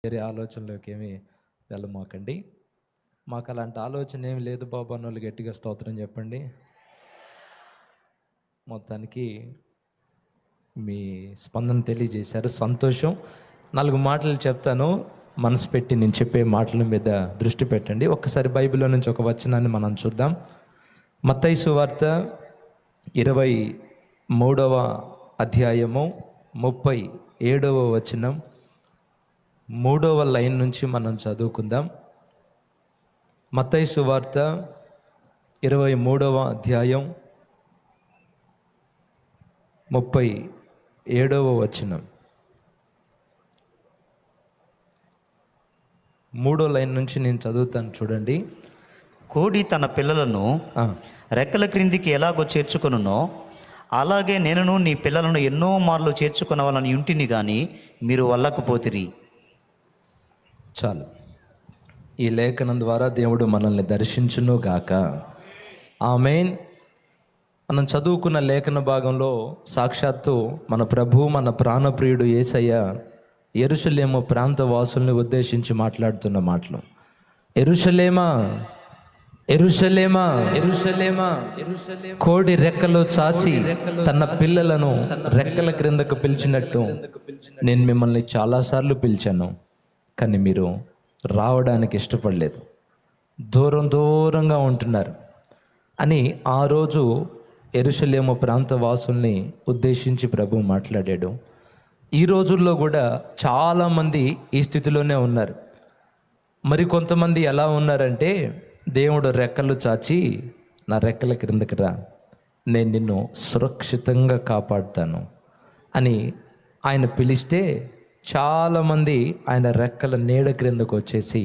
వేరే ఆలోచనలోకి ఏమి వెళ్ళమాకండి. మాకు అలాంటి ఆలోచన ఏమి లేదు బాబు అన్నోళ్ళు గట్టిగా స్తోత్రం చెప్పండి. మొత్తానికి మీ స్పందన తెలియజేశారు, సంతోషం. 4 మాటలు చెప్తాను, మనసు పెట్టి నేను చెప్పే మాటల మీద దృష్టి పెట్టండి. ఒక్కసారి బైబిల్లో నుంచి ఒక వచనాన్ని మనం చూద్దాం. మత్తయి సువార్త 23వ అధ్యాయము 37వ వచనం 3వ లైన్ నుంచి మనం చదువుకుందాం. మత్తయి సువార్త 23వ అధ్యాయం 37వ వచనం 3వ లైన్ నుంచి నేను చదువుతాను, చూడండి. కోడి తన పిల్లలను రెక్కల క్రిందికి ఎలాగో చేర్చుకొనునో అలాగే నేనును నీ పిల్లలను ఎన్నో మార్లు చేర్చుకొనవాలని ఇంటిని గాని మీరు వల్లకపోతిరి. చాలు. ఈ లేఖనం ద్వారా దేవుడు మనల్ని దర్శించును గాక. ఆమేన్. మనం చదువుకున్న లేఖన భాగంలో సాక్షాత్తు మన ప్రభు, మన ప్రాణప్రియుడు యేసయ్య యెరూషలేము ప్రాంత వాసుల్ని ఉద్దేశించి మాట్లాడుతున్న మాటలు. యెరూషలేమా, యెరూషలేమా, యెరూషలేమా, కోడి రెక్కలు చాచి తన పిల్లలను రెక్కల క్రిందకు పిలిచినట్టు నేను మిమ్మల్ని చాలాసార్లు పిలిచాను, కానీ మీరు రావడానికి ఇష్టపడలేదు, దూరంగా ఉంటున్నారు అని ఆ రోజు యెరూషలేము ప్రాంత వాసుల్ని ఉద్దేశించి ప్రభు మాట్లాడాడు. ఈ రోజుల్లో కూడా చాలామంది ఈ స్థితిలోనే ఉన్నారు. మరి కొంతమంది ఎలా ఉన్నారంటే, దేవుడు రెక్కలు చాచి నా రెక్కల క్రిందకి రా, నేను నిన్ను సురక్షితంగా కాపాడుతాను అని ఆయన పిలిస్తే చాలామంది ఆయన రెక్కల నీడ క్రిందకు వచ్చేసి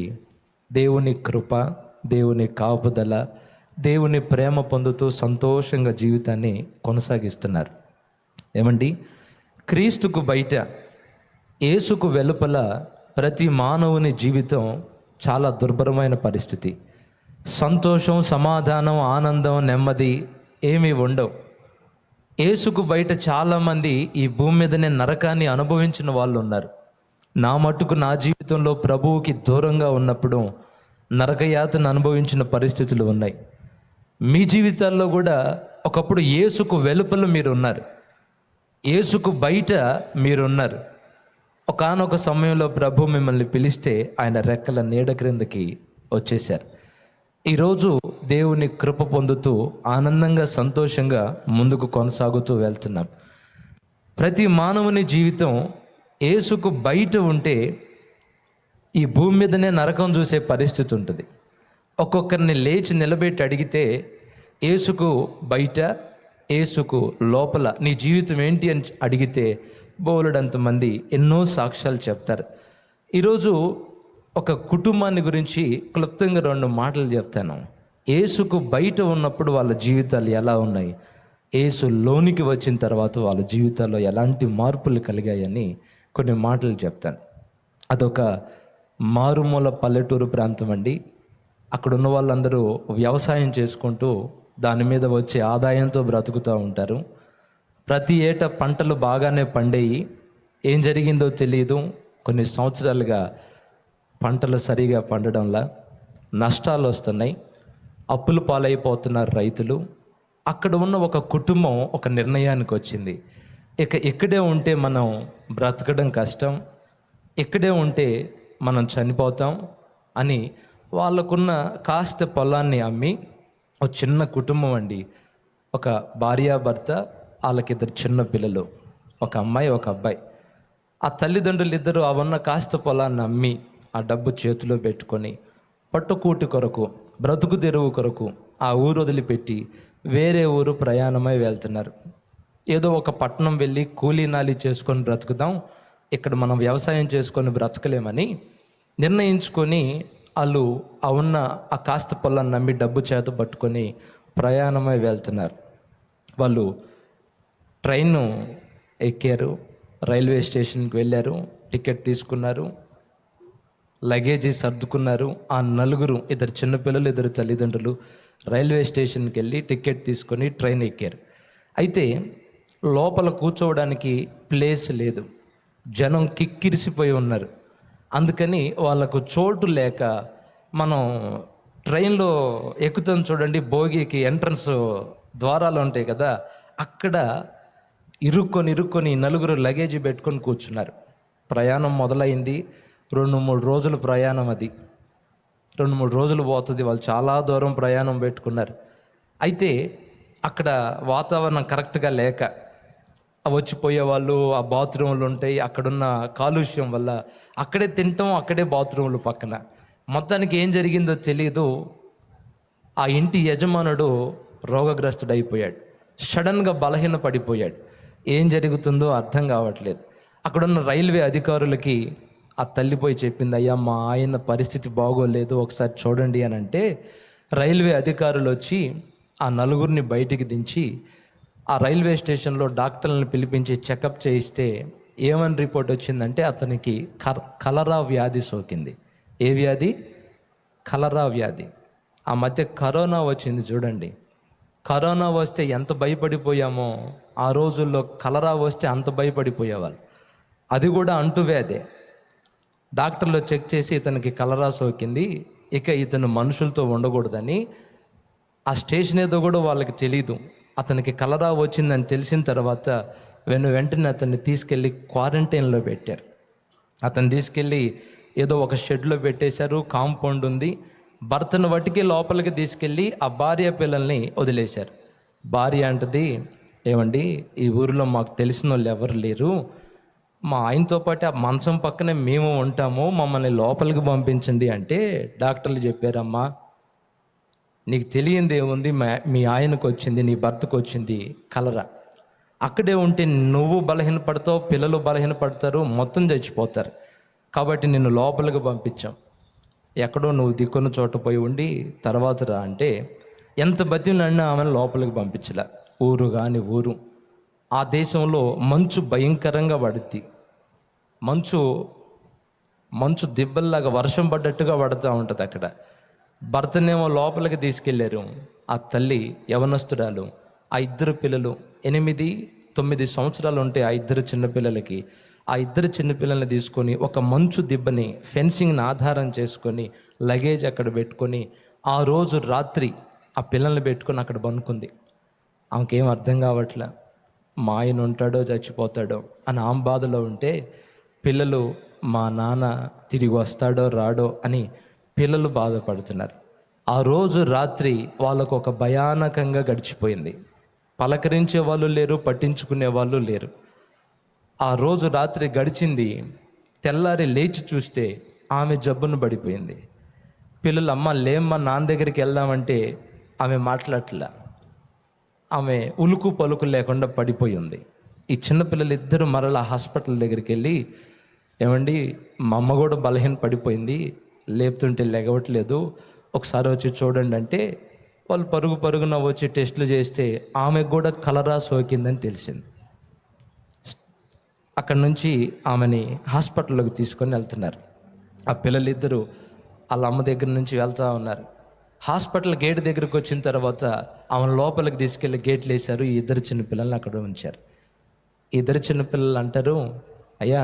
దేవుని కృప, దేవుని కాపుదల, దేవుని ప్రేమ పొందుతూ సంతోషంగా జీవితాన్ని కొనసాగిస్తున్నారు. ఏమండి, క్రీస్తుకు బయట, యేసుకు వెలుపల ప్రతి మానవుని జీవితం చాలా దుర్భరమైన పరిస్థితి. సంతోషం, సమాధానం, ఆనందం, నెమ్మది ఏమీ ఉండవు. యేసుకు బయట చాలామంది ఈ భూమి మీదనే నరకాన్ని అనుభవించిన వాళ్ళు ఉన్నారు. నా మట్టుకు నా జీవితంలో ప్రభువుకి దూరంగా ఉన్నప్పుడు నరకయాతను అనుభవించిన పరిస్థితులు ఉన్నాయి. మీ జీవితాల్లో కూడా ఒకప్పుడు యేసుకు వెలుపల మీరు ఉన్నారు, యేసుకు బయట మీరున్నారు. ఒకానొక సమయంలో ప్రభు మిమ్మల్ని పిలిస్తే ఆయన రెక్కల నీడ క్రిందకి వచ్చేశారు. ఈరోజు దేవుని కృప పొందుతూ ఆనందంగా, సంతోషంగా ముందుకు కొనసాగుతూ వెళ్తున్నాం. ప్రతి మానవుని జీవితం యేసుకు బయట ఉంటే ఈ భూమి మీదనే నరకం చూసే పరిస్థితి ఉంటుంది. ఒక్కొక్కరిని లేచి నిలబెట్టి అడిగితే యేసుకు బయట, యేసుకు లోపల నీ జీవితం ఏంటి అని అడిగితే బోలెడంతమంది ఎన్నో సాక్ష్యాలు చెప్తారు. ఈరోజు ఒక కుటుంబాన్ని గురించి క్లుప్తంగా 2 మాటలు చెప్తాను. యేసుకు బయట ఉన్నప్పుడు వాళ్ళ జీవితాలు ఎలా ఉన్నాయి, యేసు లోనికి వచ్చిన తర్వాత వాళ్ళ జీవితాల్లో ఎలాంటి మార్పులు కలిగాయని కొన్ని మాటలు చెప్తాను. అదొక మారుమూల పల్లెటూరు ప్రాంతం అండి. అక్కడ ఉన్న వాళ్ళందరూ వ్యవసాయం చేసుకుంటూ దాని మీద వచ్చే ఆదాయంతో బ్రతుకుతూ ఉంటారు. ప్రతి ఏటా పంటలు బాగానే పండేయి. ఏం జరిగిందో తెలియదు, కొన్ని సంవత్సరాలుగా పంటలు సరిగా పండడంలా నష్టాలు వస్తున్నాయి, అప్పుల పాలైపోతున్నారు రైతులు. అక్కడ ఉన్న ఒక కుటుంబం ఒక నిర్ణయానికి వచ్చింది, ఇక్కడే ఉంటే మనం బ్రతకడం కష్టం, ఇక్కడే ఉంటే మనం చనిపోతాం అని వాళ్ళకున్న కాస్త పొలాన్ని అమ్మి, ఒక చిన్న కుటుంబం అండి, ఒక భార్యాభర్త, వాళ్ళకిద్దరు చిన్న పిల్లలు, ఒక అమ్మాయి ఒక అబ్బాయి. ఆ తల్లిదండ్రులు ఇద్దరు ఆ ఉన్న కాస్త పొలాన్ని అమ్మి ఆ డబ్బు చేతిలో పెట్టుకొని పట్టుకూటి కొరకు, బ్రతుకు తెరువు కొరకు ఆ ఊరు వదిలిపెట్టి వేరే ఊరు ప్రయాణమై వెళ్తున్నారు. ఏదో ఒక పట్టణం వెళ్ళి కూలీ నాలి చేసుకొని బ్రతుకుదాం, ఇక్కడ మనం వ్యవసాయం చేసుకొని బ్రతకలేమని నిర్ణయించుకొని వాళ్ళు ఆ ఉన్న ఆ కాస్త పొలాన్ని నమ్మి డబ్బు చేత పట్టుకొని ప్రయాణమై వెళ్తున్నారు. వాళ్ళు ట్రైన్ ఎక్కారు, రైల్వే స్టేషన్కి వెళ్ళారు, టికెట్ తీసుకున్నారు, లగేజీ సర్దుకున్నారు. ఆ నలుగురు, 2 చిన్నపిల్లలు, 2 తల్లిదండ్రులు రైల్వే స్టేషన్కి వెళ్ళి టికెట్ తీసుకొని ట్రైన్ ఎక్కారు. అయితే లోపల కూర్చోవడానికి ప్లేస్ లేదు, జనం కిక్కిరిసిపోయి ఉన్నారు. అందుకని వాళ్ళకు చోటు లేక మనం ట్రైన్లో ఎక్కుతాం చూడండి, భోగికి ఎంట్రన్స్ ద్వారాలు ఉంటాయి కదా, అక్కడ ఇరుక్కొని నలుగురు లగేజీ పెట్టుకొని కూర్చున్నారు. ప్రయాణం మొదలైంది. 2-3 రోజులు ప్రయాణం, అది 2-3 రోజులు పోతుంది. వాళ్ళు చాలా దూరం ప్రయాణం పెట్టుకున్నారు. అయితే అక్కడ వాతావరణం కరెక్ట్గా లేక వచ్చిపోయే వాళ్ళు, ఆ బాత్రూమ్లు ఉంటాయి, అక్కడున్న కాలుష్యం వల్ల అక్కడే తింటాం, అక్కడే బాత్రూమ్లు పక్కన. మొత్తానికి ఏం జరిగిందో తెలియదు. ఆ ఇంటి యజమానుడు రోగగ్రస్తుడైపోయాడు, సడన్గా బలహీన పడిపోయాడు. ఏం జరుగుతుందో అర్థం కావట్లేదు. అక్కడున్న రైల్వే అధికారులకి ఆ తల్లి పోయి చెప్పింది, అయ్యా మా ఆయన పరిస్థితి బాగోలేదు, ఒకసారి చూడండి అని అంటే, రైల్వే అధికారులు వచ్చి ఆ నలుగురిని బయటికి దించి ఆ రైల్వే స్టేషన్లో డాక్టర్లను పిలిపించి చెకప్ చేయిస్తే ఏమని రిపోర్ట్ వచ్చిందంటే, అతనికి కలరా వ్యాధి సోకింది. ఏ వ్యాధి? కలరా వ్యాధి. ఆ మధ్య కరోనా వచ్చింది చూడండి. కరోనా వస్తే ఎంత భయపడిపోయామో, ఆ రోజుల్లో కలరా వస్తే అంత భయపడిపోయేవాళ్ళు. అది కూడా అంటువ్యాధే. డాక్టర్లు చెక్ చేసి ఇతనికి కలరా సోకింది, ఇక ఇతను మనుషులతో ఉండకూడదని, ఆ స్టేషన్ ఏదో కూడా వాళ్ళకి తెలీదు. అతనికి కలరా వచ్చిందని తెలిసిన తర్వాత వెంటనే అతన్ని తీసుకెళ్ళి క్వారంటైన్లో పెట్టారు. అతను తీసుకెళ్ళి ఏదో ఒక షెడ్లో పెట్టేశారు, కాంపౌండ్ ఉంది. భర్తను బట్టికి లోపలికి తీసుకెళ్ళి ఆ భార్య పిల్లల్ని వదిలేశారు. భార్య అంటది, ఏమండి ఈ ఊరిలో మాకు తెలిసిన వాళ్ళు ఎవరు లేరు, మా ఆయనతో పాటు ఆ మంచం పక్కనే మేము ఉంటాము, మమ్మల్ని లోపలికి పంపించండి అంటే డాక్టర్లు చెప్పారమ్మా, నీకు తెలియంది ఏముంది, మీ ఆయనకు వచ్చింది, నీ భర్తకు వచ్చింది కలరా. అక్కడే ఉంటే నువ్వు బలహీనపడతావు, పిల్లలు బలహీనపడతారు, మొత్తం చచ్చిపోతారు. కాబట్టి నిన్ను లోపలికి పంపించాం, ఎక్కడో నువ్వు దిక్కున్న చోట పోయి ఉండి తర్వాత రా అంటే, ఎంత బతిలాడినా ఆమెను లోపలికి పంపించలే. ఊరు కాని ఊరు. ఆ దేశంలో మంచు భయంకరంగా పడుద్ది. మంచు దిబ్బల్లాగా వర్షం పడ్డట్టుగా పడుతూ ఉంటుంది అక్కడ. భర్తనేమో లోపలికి తీసుకెళ్ళారు. ఆ తల్లి యవనస్తురాలు, ఆ ఇద్దరు పిల్లలు 8-9 సంవత్సరాలు ఉంటే ఆ ఇద్దరు చిన్నపిల్లలకి, ఆ ఇద్దరు చిన్నపిల్లల్ని తీసుకొని ఒక మంచు దిబ్బని ఫెన్సింగ్ని ఆధారం చేసుకొని లగేజ్ అక్కడ పెట్టుకొని ఆ రోజు రాత్రి ఆ పిల్లల్ని పెట్టుకొని అక్కడ పనుకుంది. ఆమెకేం అర్థం కావట్లే, మా ఆయన ఉంటాడో చచ్చిపోతాడో అని ఆమె బాధలో ఉంటే, పిల్లలు మా నాన్న తిరిగి వస్తాడో రాడో అని పిల్లలు బాధపడుతున్నారు. ఆ రోజు రాత్రి వాళ్ళకు ఒక భయానకంగా గడిచిపోయింది. పలకరించే వాళ్ళు లేరు, పట్టించుకునే వాళ్ళు లేరు. ఆ రోజు రాత్రి గడిచింది. తెల్లారి లేచి చూస్తే ఆమె జబ్బును పడిపోయింది. పిల్లలు, అమ్మ లేమ్మా నాన్న దగ్గరికి వెళ్దామంటే ఆమె మాట్లాడట్లా. ఆమె ఉలుకు పలుకు లేకుండా పడిపోయి ఉంది. ఈ చిన్నపిల్లలు ఇద్దరు మరలా హాస్పిటల్ దగ్గరికి వెళ్ళి, ఏమండి మా అమ్మ కూడా బలహీన పడిపోయింది, లేపుతుంటే లెగవట్లేదు, ఒకసారి వచ్చి చూడండి అంటే, వాళ్ళు పరుగున వచ్చి టెస్టులు చేస్తే ఆమెకు కూడా కలరా సోకిందని తెలిసింది. అక్కడి నుంచి ఆమెని హాస్పిటల్లోకి తీసుకొని వెళ్తున్నారు. ఆ పిల్లలిద్దరూ వాళ్ళ అమ్మ దగ్గర నుంచి వెళ్తూ ఉన్నారు. హాస్పిటల్ గేట్ దగ్గరికి వచ్చిన తర్వాత ఆమెను లోపలికి తీసుకెళ్ళి గేట్లు వేశారు. ఈ ఇద్దరు చిన్నపిల్లల్ని అక్కడ ఉంచారు. ఇద్దరు చిన్నపిల్లలు అంటారు, అయ్యా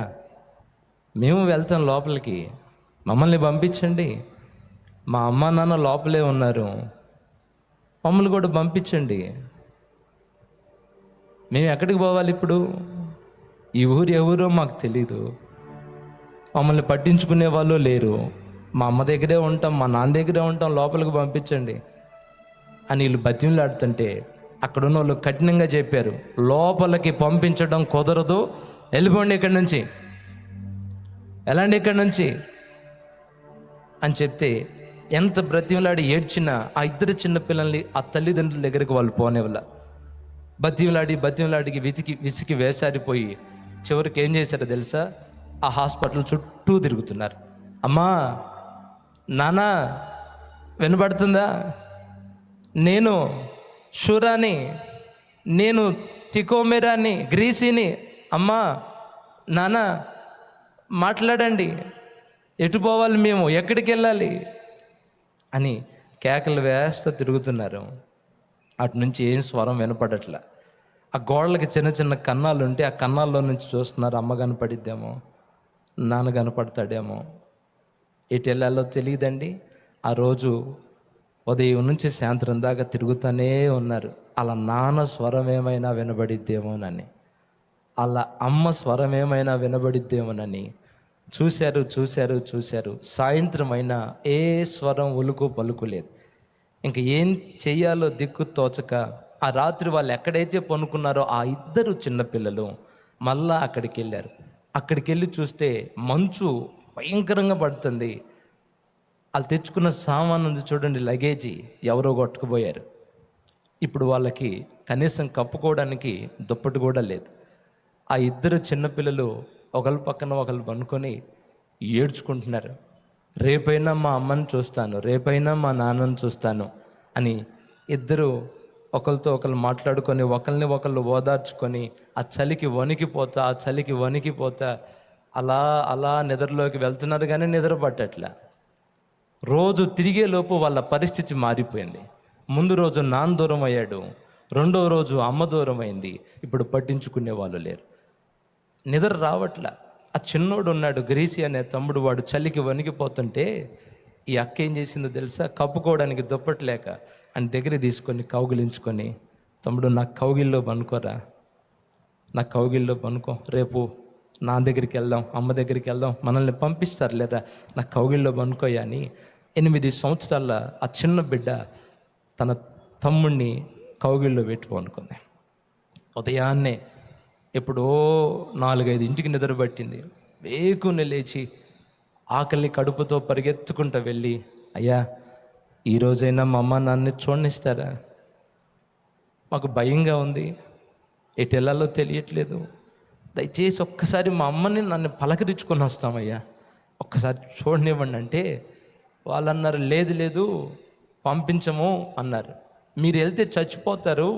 మేము వెళ్తాం లోపలికి, మమ్మల్ని పంపించండి, మా అమ్మ నాన్న లోపలే ఉన్నారు, మమ్మల్ని కూడా పంపించండి, మేము ఎక్కడికి పోవాలి ఇప్పుడు, ఈ ఊరు ఎవరో మాకు తెలీదు, మమ్మల్ని పట్టించుకునే వాళ్ళు లేరు, మా అమ్మ దగ్గరే ఉంటాం, మా నాన్న దగ్గరే ఉంటాం, లోపలికి పంపించండి అని వీళ్ళు బతిమలాడుతుంటే అక్కడున్న వాళ్ళు కఠినంగా చెప్పారు, లోపలికి పంపించడం కుదరదు, వెళ్ళిపోండి ఇక్కడి నుంచి, ఎలాంటి ఇక్కడి నుంచి అని చెప్తే ఎంత బ్రతిమలాడి ఏడ్చినా ఆ ఇద్దరు చిన్నపిల్లల్ని ఆ తల్లిదండ్రుల దగ్గరికి వాళ్ళు పోనేవాళ్ళ. బతిమలాడికి విసికి వేసారిపోయి చివరికి ఏం చేశారో తెలుసా, ఆ హాస్పిటల్ చుట్టూ తిరుగుతున్నారు. అమ్మా నాన్న వినపడుతుందా, నేను షూరాని, నేను తికోమెరాని, గ్రీసీని, అమ్మా నాన్న మాట్లాడండి, ఎటు పోవాలి మేము, ఎక్కడికి వెళ్ళాలి అని కేకలు వేస్తూ తిరుగుతున్నారు. అటు నుంచి ఏం స్వరం వినపడట్లే. ఆ గోడలకి చిన్న చిన్న కన్నాలు ఉంటే ఆ కన్నాల్లో నుంచి చూస్తున్నారు, అమ్మ కనపడిద్దేమో, నాన్న కనపడతాడేమో, ఎటు వెళ్ళాలో తెలియదండి. ఆ రోజు ఉదయం నుంచి సాయంత్రం దాకా తిరుగుతూనే ఉన్నారు. అలా నాన్న స్వరం ఏమైనా వినబడిద్దేమోనని, అలా అమ్మ స్వరం ఏమైనా వినబడిద్దేమోనని చూశారు. సాయంత్రం అయినా ఏ స్వరం ఉలుకు పలుకు లేదు. ఇంక ఏం చెయ్యాలో దిక్కు తోచక ఆ రాత్రి వాళ్ళు ఎక్కడైతే పనుకున్నారో ఆ ఇద్దరు చిన్నపిల్లలు మళ్ళా అక్కడికి వెళ్ళారు. అక్కడికి వెళ్ళి చూస్తే మంచు భయంకరంగా పడుతుంది. వాళ్ళు తెచ్చుకున్న సామాను ఉంది చూడండి, లగేజీ ఎవరో కొట్టుకుపోయారు. ఇప్పుడు వాళ్ళకి కనీసం కప్పుకోవడానికి దుప్పటి కూడా లేదు. ఆ ఇద్దరు చిన్నపిల్లలు ఒకరి పక్కన ఒకరు పనుకొని ఏడ్చుకుంటున్నారు. రేపైనా మా అమ్మని చూస్తాను, రేపైనా మా నాన్నని చూస్తాను అని ఇద్దరు ఒకరితో ఒకరు మాట్లాడుకొని ఒకరిని ఒకళ్ళు ఓదార్చుకొని ఆ చలికి వణికిపోతా అలా అలా నిద్రలోకి వెళ్తున్నారు. కానీ నిద్ర పట్టట్లా. రోజు తిరిగేలోపు వాళ్ళ పరిస్థితి మారిపోయింది. ముందు రోజు నాన్న దూరం అయ్యాడు, రెండో రోజు అమ్మ దూరం అయింది. ఇప్పుడు పట్టించుకునే వాళ్ళు లేరు. నిద్ర రావట్లా. ఆ చిన్నోడు ఉన్నాడు, గ్రీసి అనే తమ్ముడు, వాడు చలికి వణికిపోతుంటే ఈ అక్క ఏం చేసిందో తెలుసా? కప్పుకోవడానికి దుప్పట్లేక అని దగ్గర తీసుకొని కౌగిలించుకొని, తమ్ముడు నా కౌగిల్లో పనుకోరా, నా కౌగిల్లో పనుకో, రేపు నా దగ్గరికి వెళ్దాం, అమ్మ దగ్గరికి వెళ్దాం, మనల్ని పంపిస్తారు లేదా, నా కౌగిల్లో పనుకోయా అని 8 సంవత్సరాల ఆ చిన్న బిడ్డ తన తమ్ముడిని కౌగిల్లో పెట్టుకోనుకుంది. ఉదయాన్నే ఎప్పుడో 4-5 నిద్ర పట్టింది. వేకుని లేచి ఆకలి కడుపుతో పరిగెత్తుకుంటూ వెళ్ళి, అయ్యా ఈరోజైనా మా అమ్మ నాన్నని చూడనిస్తారా? మాకు భయంగా ఉంది, ఎటు వెళ్ళాలో తెలియట్లేదు, దయచేసి ఒక్కసారి మా అమ్మని నన్ను పలకరించుకొని వస్తామయ్యా, ఒక్కసారి చూడనివ్వండి అంటే వాళ్ళు అన్నారు, లేదు పంపించము అన్నారు. మీరు వెళ్తే చచ్చిపోతారు,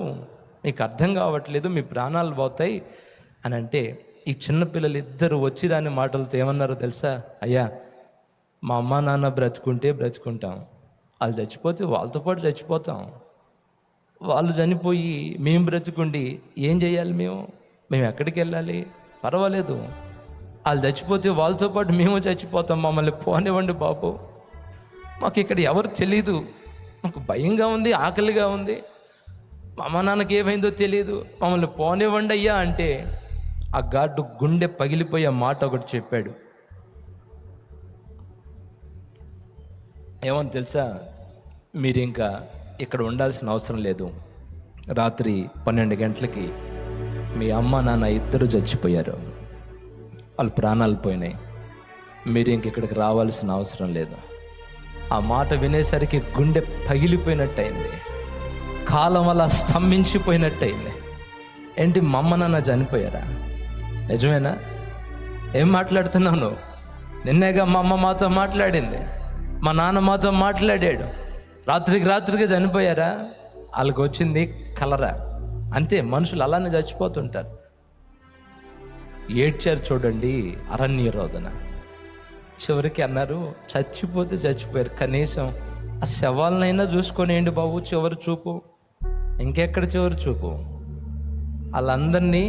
మీకు అర్థం కావట్లేదు, మీ ప్రాణాలు పోతాయి అని అంటే ఈ చిన్నపిల్లలు ఇద్దరు వచ్చి దాని మాటలతో ఏమన్నారో తెలుసా? అయ్యా మా అమ్మ నాన్న బ్రతుకుంటే బ్రతుకుంటాం, వాళ్ళు చచ్చిపోతే వాళ్ళతో పాటు చచ్చిపోతాం, వాళ్ళు చనిపోయి మేము బ్రతుకుండి ఏం చేయాలి? మేము ఎక్కడికి వెళ్ళాలి? పర్వాలేదు, వాళ్ళు చచ్చిపోతే వాళ్ళతో పాటు మేము చచ్చిపోతాం, మమ్మల్ని పోనివ్వండి బాబు, మాకు ఇక్కడ ఎవరు తెలీదు, మాకు భయంగా ఉంది, ఆకలిగా ఉంది, మా అమ్మ నాన్నకి ఏమైందో తెలియదు, మమ్మల్ని పోనివ్వండి అయ్యా అంటే ఆ గాడ్డు గుండె పగిలిపోయే మాట ఒకటి చెప్పాడు. ఏమని తెలుసా? మీరు ఇంకా ఇక్కడ ఉండాల్సిన అవసరం లేదు, రాత్రి 12 గంటలకి మీ అమ్మ నాన్న ఇద్దరు చచ్చిపోయారు, వాళ్ళ ప్రాణాలు పోయినాయి, మీరు ఇంక ఇక్కడికి రావాల్సిన అవసరం లేదు. ఆ మాట వినేసరికి గుండె పగిలిపోయినట్టయింది, కాలం అలా స్తంభించిపోయినట్టయింది. ఏంటి మా అమ్మ నాన్న చనిపోయారా? నిజమేనా? ఏం మాట్లాడుతున్నావు నువ్వు? నిన్నేగా మా అమ్మ మాతో మాట్లాడింది, మా నాన్న మాతో మాట్లాడాడు, రాత్రికి చనిపోయారా? వాళ్ళకి వచ్చింది కలరా? అంతే, మనుషులు అలానే చచ్చిపోతుంటారు. ఏడ్చారు చూడండి అరణ్య రోదన. చివరికి అన్నారు, చచ్చిపోతే చచ్చిపోయారు, కనీసం ఆ శవాలనైనా చూసుకొనేయండి బాబు, చివరి చూపు. ఇంకెక్కడ చివరి చూపు? వాళ్ళందరినీ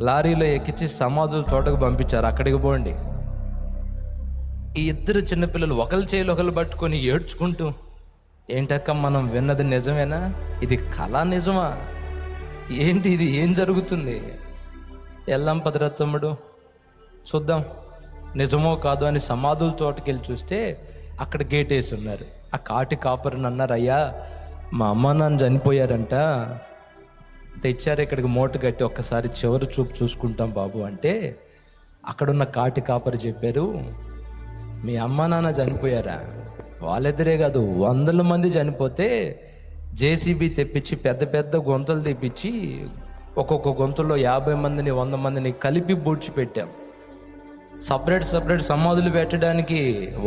లారీలో ఎక్కించి సమాధుల తోటకు పంపించారు, అక్కడికి పోండి. ఈ ఇద్దరు చిన్నపిల్లలు ఒకరి చేతులు ఒకరు పట్టుకొని ఏడ్చుకుంటూ, ఏంటక్క మనం విన్నది నిజమేనా? ఇది కళ నిజమా? ఏంటి ఇది? ఏం జరుగుతుంది? వెళ్దాం పదరా తమ్ముడు, చూద్దాం నిజమో కాదో అని సమాధుల తోటకి వెళ్ళి చూస్తే అక్కడ గేట్ వేసి ఉన్నారు. ఆ కాటి కాపరిని అన్నారు, అయ్యా మా అమ్మ నాన్న చనిపోయారంట, తెచ్చారు ఇక్కడికి మూట కట్టి, ఒక్కసారి చివరి చూపు చూసుకుంటాం బాబు అంటే అక్కడున్న కాటి కాపరి చెప్పారు, మీ అమ్మ నాన్న చనిపోయారా? వాళ్ళిద్దరే కాదు 100 మంది చనిపోతే జేసీబీ తెప్పించి పెద్ద గొంతులు తెప్పించి ఒక్కొక్క గొంతుల్లో 50 మందిని 100 మందిని కలిపి పూడ్చిపెట్టాం. సపరేట్ సమాధులు పెట్టడానికి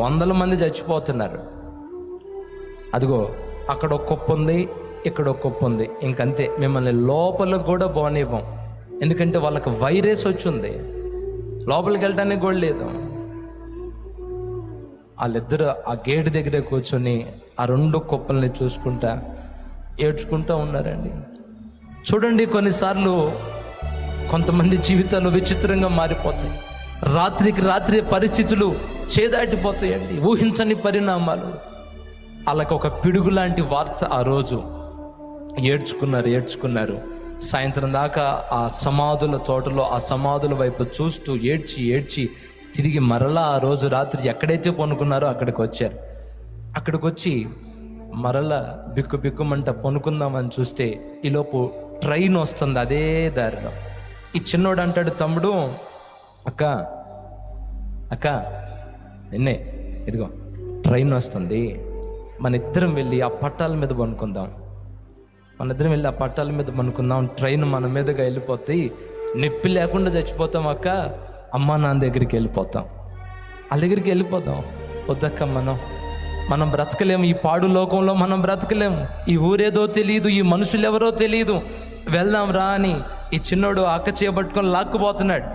100 మంది చచ్చిపోతున్నారు. అదిగో అక్కడ ఒక కుప్ప ఉంది, ఇక్కడ ఒక కుప్ప ఉంది, ఇంకంతే, మిమ్మల్ని లోపలికి కూడా పోనివ్వం, ఎందుకంటే వాళ్ళకి వైరస్ వచ్చింది, లోపలికి వెళ్ళడానికి కూడా లేదు. వాళ్ళిద్దరు ఆ గేటు దగ్గర కూర్చొని ఆ 2 కుప్పల్ని చూసుకుంటా ఏడ్చుకుంటూ ఉన్నారండి. చూడండి, కొన్నిసార్లు కొంతమంది జీవితాలు విచిత్రంగా మారిపోతాయి. రాత్రికి రాత్రి పరిస్థితులు చేదాటిపోతాయండి, ఊహించని పరిణామాలు. వాళ్ళకి ఒక పిడుగు లాంటి వార్త. ఆ రోజు ఏడ్చుకున్నారు. సాయంత్రం దాకా ఆ సమాధుల తోటలో ఆ సమాధుల వైపు చూస్తూ ఏడ్చి తిరిగి మరలా ఆ రోజు రాత్రి ఎక్కడైతే పనుకున్నారో అక్కడికి వచ్చారు. అక్కడికి వచ్చి మరలా బిక్కుమంట పనుకుందామని చూస్తే ఈలోపు ట్రైన్ వస్తుంది అదే దారిలో. ఈ చిన్నోడు అంటాడు, తమ్ముడు, అక్క నిన్నే, ఇదిగో ట్రైన్ వస్తుంది, మన ఇద్దరం వెళ్ళి ఆ పట్టాల మీద పనుకుందాం, ట్రైన్ మన మీదగా వెళ్ళిపోతాయి, నొప్పి లేకుండా చచ్చిపోతాం అక్క, అమ్మా నాన్న దగ్గరికి వెళ్ళిపోతాం, వాళ్ళ దగ్గరికి వెళ్ళిపోతాం. వద్దక్క, మనం బ్రతకలేము, ఈ పాడు లోకంలో మనం బ్రతకలేము, ఈ ఊరేదో తెలియదు, ఈ మనుషులు ఎవరో తెలియదు, వెళ్దాం రా అని ఈ చిన్నోడు అక్క చేయబట్టుకొని లాక్కుపోతున్నాడు,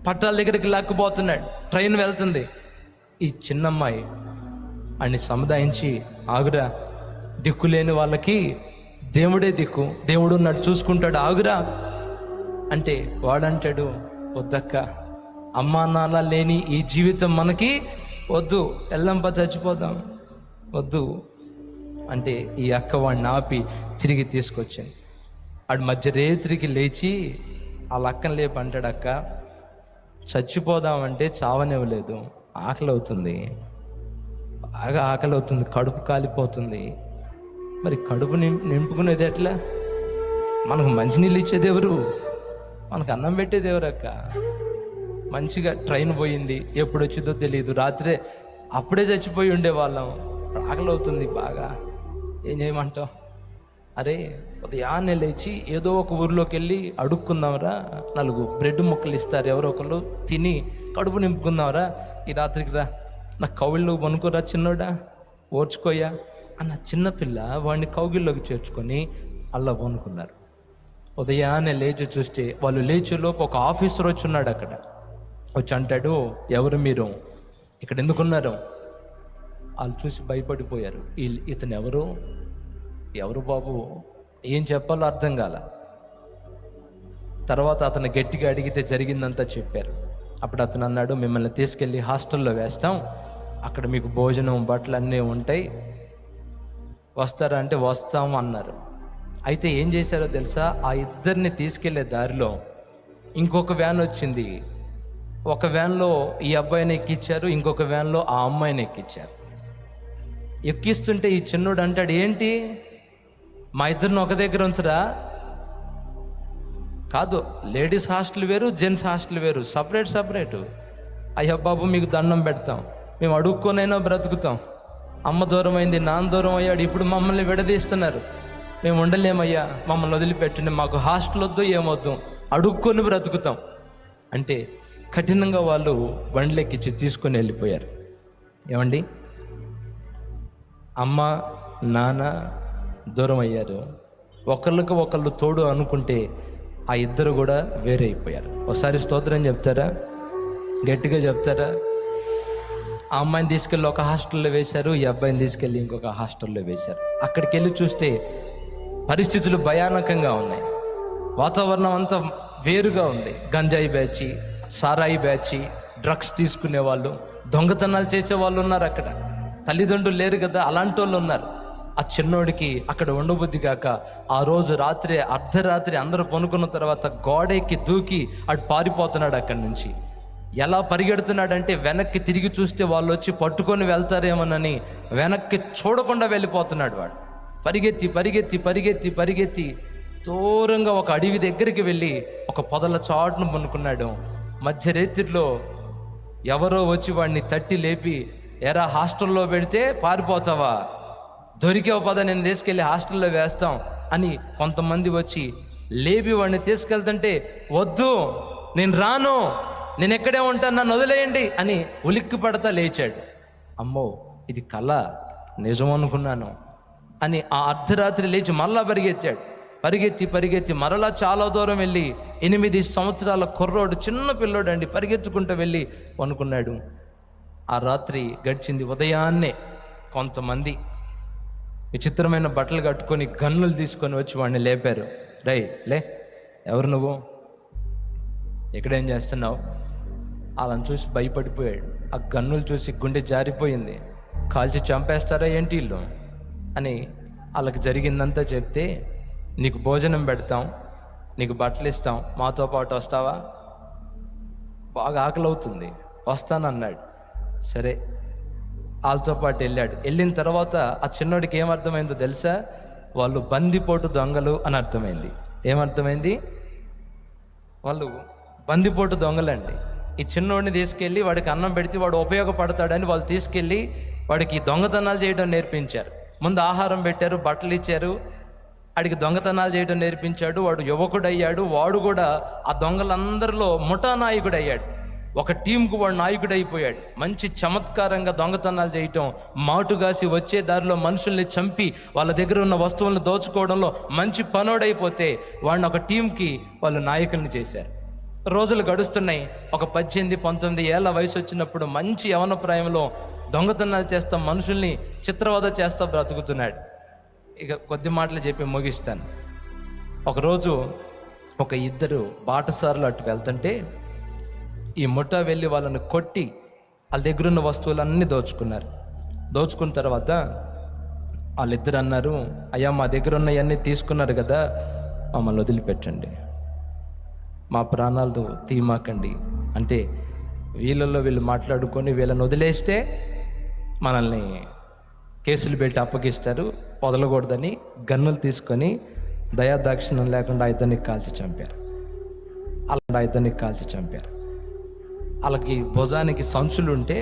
పట్టాల దగ్గరికి లాక్కుపోతున్నాడు. ట్రైన్ వెళ్తుంది. ఈ చిన్నమ్మాయి అన్ని సముదాయించి, ఆగురా, దిక్కులేని వాళ్ళకి దేవుడే దిక్కు, దేవుడు నన్ను చూసుకుంటాడు, ఆగురా అంటే వాడంటాడు, వద్దక్క, అమ్మా నాన్న లేని ఈ జీవితం మనకి వద్దు, ఎల్లంప చచ్చిపోదాం, వద్దు అంటే ఈ అక్క వాడిని ఆపి తిరిగి తీసుకొచ్చింది. ఆడు మధ్య రేత్రికి లేచి వాళ్ళ అక్కని లేపి అంటాడు, అక్క చచ్చిపోదామంటే చావనివ్వలేదు, ఆకలి అవుతుంది, బాగా ఆకలి అవుతుంది, కడుపు కాలిపోతుంది, మరి కడుపు నింపుకునేది ఎట్లా? మనకు మంచినీళ్ళు ఇచ్చేది ఎవరు? మనకు అన్నం పెట్టేది ఎవరు అక్క? మంచిగా ట్రైన్ పోయింది, ఎప్పుడు వచ్చిందో తెలియదు, రాత్రే అప్పుడే చచ్చిపోయి ఉండేవాళ్ళం, ఆకలి అవుతుంది బాగా, ఏం చేయమంటావు? అరే ఉదయాన్నే లేచి ఏదో ఒక ఊరిలోకి వెళ్ళి అడుక్కుందాంరా, 4 బ్రెడ్ ముక్కలు ఇస్తారు, ఎవరో ఒకళ్ళు తిని కడుపు నింపుకుందాంరా, ఈ రాత్రికి రా, నా కౌగిళ్ళు వనుకోరా చిన్నోడా, ఓర్చుకోయా అన్న చిన్నపిల్ల వాడిని కౌగిల్లోకి చేర్చుకొని అలా వనుకున్నారు. ఉదయాన్నే లేచి చూస్తే వాళ్ళు లేచేలోపు ఒక ఆఫీసర్ వచ్చి ఉన్నాడు. అక్కడ వచ్చి అంటాడు, ఎవరు మీరు, ఇక్కడ ఎందుకున్నారు? వాళ్ళు చూసి భయపడిపోయారు. ఇతను ఎవరు బాబు, ఏం చెప్పాలో అర్థం కాల. తర్వాత అతను గట్టిగా అడిగితే జరిగిందంతా చెప్పారు. అప్పుడు అతను అన్నాడు, మిమ్మల్ని తీసుకెళ్ళి హాస్టల్లో వేస్తాం, అక్కడ మీకు భోజనం బట్టలు అన్నీ ఉంటాయి, వస్తారా అంటే వస్తాము అన్నారు. అయితే ఏం చేశారో తెలుసా, ఆ ఇద్దరిని తీసుకెళ్లే దారిలో ఇంకొక వ్యాన్ వచ్చింది. ఒక వ్యాన్లో ఈ అబ్బాయిని ఎక్కించారు, ఇంకొక వ్యాన్లో ఆ అమ్మాయిని ఎక్కించారు. ఎక్కిస్తుంటే ఈ చిన్నోడు అంటాడు, ఏంటి మా ఇద్దరిని ఒక దగ్గర ఉంచరా? కాదు, లేడీస్ హాస్టల్ వేరు, జెంట్స్ హాస్టల్ వేరు, సపరేటు. అయ్యా బాబు, మీకు దండం పెడతాం, మేము అడుక్కొనైనా బ్రతుకుతాం, అమ్మ దూరం అయింది, నాన్న దూరం అయ్యాడు, ఇప్పుడు మమ్మల్ని విడదీస్తున్నారు, మేము ఉండలేమయ్యా, మమ్మల్ని వదిలిపెట్టండి, మాకు హాస్టల్ వద్దు, ఏమొద్దు, అడుక్కొని బ్రతుకుతాం అంటే కఠినంగా వాళ్ళు బండ్లెక్కించి తీసుకొని వెళ్ళిపోయారు. ఏమండి, అమ్మ నాన్న దూరం అయ్యారు, ఒకళ్ళకి ఒకళ్ళు తోడు అనుకుంటే ఆ ఇద్దరు కూడా వేరే అయిపోయారు. ఒకసారి స్తోత్రం చెప్తారా? గట్టిగా చెప్తారా? ఆ అమ్మాయిని తీసుకెళ్ళి ఒక హాస్టల్లో వేశారు, ఈ అబ్బాయిని తీసుకెళ్ళి ఇంకొక హాస్టల్లో వేశారు. అక్కడికి వెళ్ళి చూస్తే పరిస్థితులు భయానకంగా ఉన్నాయి, వాతావరణం అంతా వేరుగా ఉంది. గంజాయి బ్యాచి, సారాయి బ్యాచి, డ్రగ్స్ తీసుకునే వాళ్ళు, దొంగతనాలు చేసే వాళ్ళు ఉన్నారు. అక్కడ తల్లిదండ్రులు లేరు కదా, అలాంటి వాళ్ళు ఉన్నారు. ఆ చిన్నోడికి అక్కడ ఉండబుద్ధి కాక ఆ రోజు రాత్రి అర్ధరాత్రి అందరూ పనుకున్న తర్వాత గోడెక్కి దూకి అటు పారిపోతున్నాడు. అక్కడి నుంచి ఎలా పరిగెడుతున్నాడంటే వెనక్కి తిరిగి చూస్తే వాళ్ళు వచ్చి పట్టుకొని వెళ్తారేమోనని వెనక్కి చూడకుండా వెళ్ళిపోతున్నాడు. వాడు పరిగెత్తి దూరంగా ఒక అడవి దగ్గరికి వెళ్ళి ఒక పొదల చాటును పనుకున్నాడు. మధ్య రేత్రిలో ఎవరో వచ్చి వాడిని తట్టి లేపి, ఎరా హాస్టల్లో పెడితే పారిపోతావా, దొరికావు పద, నేను తీసుకెళ్ళి హాస్టల్లో వేస్తాం అని కొంతమంది వచ్చి లేపి వాడిని తీసుకెళ్తుంటే, వద్దు నేను రాను, నేను ఎక్కడే ఉంటాను, నన్ను వదిలేయండి అని ఉలిక్కి పడతా లేచాడు. అమ్మో ఇది కళ, నిజం అనుకున్నాను అని ఆ అర్ధరాత్రి లేచి మళ్ళా పరిగెత్తి మరలా చాలా దూరం వెళ్ళి 8 సంవత్సరాల కుర్రోడు, చిన్న పిల్లోడు అండి, పరిగెత్తుకుంటూ వెళ్ళి పనుకున్నాడు. ఆ రాత్రి గడిచింది. ఉదయాన్నే కొంతమంది విచిత్రమైన బట్టలు కట్టుకొని గన్నులు తీసుకొని వచ్చి వాడిని లేపారు. లే, ఎవరు నువ్వు, ఎక్కడేం చేస్తున్నావు, వాళ్ళని చూసి భయపడిపోయాడు. ఆ గన్నులు చూసి గుండె జారిపోయింది. కాల్చి చంపేస్తారా ఏంటి వీళ్ళు అని వాళ్ళకి జరిగిందంతా చెప్తే, నీకు భోజనం పెడతాం, నీకు బట్టలు ఇస్తాం, మాతో పాటు వస్తావా, బాగా ఆకలి అవుతుంది, వస్తానన్నాడు. సరే వాళ్ళతో పాటు వెళ్ళాడు. వెళ్ళిన తర్వాత ఆ చిన్నోడికి ఏమర్థమైందో తెలుసా? వాళ్ళు బందిపోటు దొంగలు అని అర్థమైంది. ఏమర్థమైంది? వాళ్ళు బందిపోటు దొంగలండి. ఈ చిన్నోడిని తీసుకెళ్ళి వాడికి అన్నం పెడితే వాడు ఉపయోగపడతాడని వాళ్ళు తీసుకెళ్ళి వాడికి దొంగతనాలు చేయడం నేర్పించారు. ముందు ఆహారం పెట్టారు, బట్టలు ఇచ్చారు, వాడికి దొంగతనాలు చేయడం నేర్పించాడు. వాడు యువకుడు అయ్యాడు. వాడు కూడా ఆ దొంగలందరిలో ముఠా నాయకుడు అయ్యాడు. ఒక టీంకు వాడు నాయకుడు అయిపోయాడు. మంచి చమత్కారంగా దొంగతనాలు చేయటం, మాటుగాసి వచ్చే దారిలో మనుషుల్ని చంపి వాళ్ళ దగ్గర ఉన్న వస్తువులను దోచుకోవడంలో మంచి పనోడైపోతే వాడిని ఒక టీంకి వాళ్ళు నాయకుల్ని చేశారు. రోజులు గడుస్తున్నాయి. ఒక 18-19 ఏళ్ళ వయసు వచ్చినప్పుడు మంచి యవన ప్రాయంలో దొంగతనాలు చేస్తా, మనుషుల్ని చిత్రవద చేస్తా బ్రతుకుతున్నాడు. ఇక కొద్ది మాటలు చెప్పి ముగిస్తాను. ఒకరోజు ఒక ఇద్దరు బాటసారులు అటు వెళ్తుంటే ఈ ముఠా వెళ్ళి వాళ్ళని కొట్టి వాళ్ళ దగ్గర ఉన్న వస్తువులన్నీ దోచుకున్నారు. దోచుకున్న తర్వాత వాళ్ళిద్దరు అన్నారు, అయ్యా మా దగ్గర ఉన్నవన్నీ తీసుకున్నారు కదా, మమ్మల్ని వదిలిపెట్టండి, మా ప్రాణాలు తీమాకండి. అంటే వీళ్ళల్లో వీళ్ళు మాట్లాడుకొని వీళ్ళని వదిలేస్తే మనల్ని కేసులు పెట్టి అప్పగిస్తారు, వదలకూడదని గన్నులు తీసుకొని దయాదాక్షిణ్యం లేకుండా ఇతన్ని కాల్చి చంపారు. అలా ఇతన్ని కాల్చి చంపారు. వాళ్ళకి భుజానికి సంచులు ఉంటే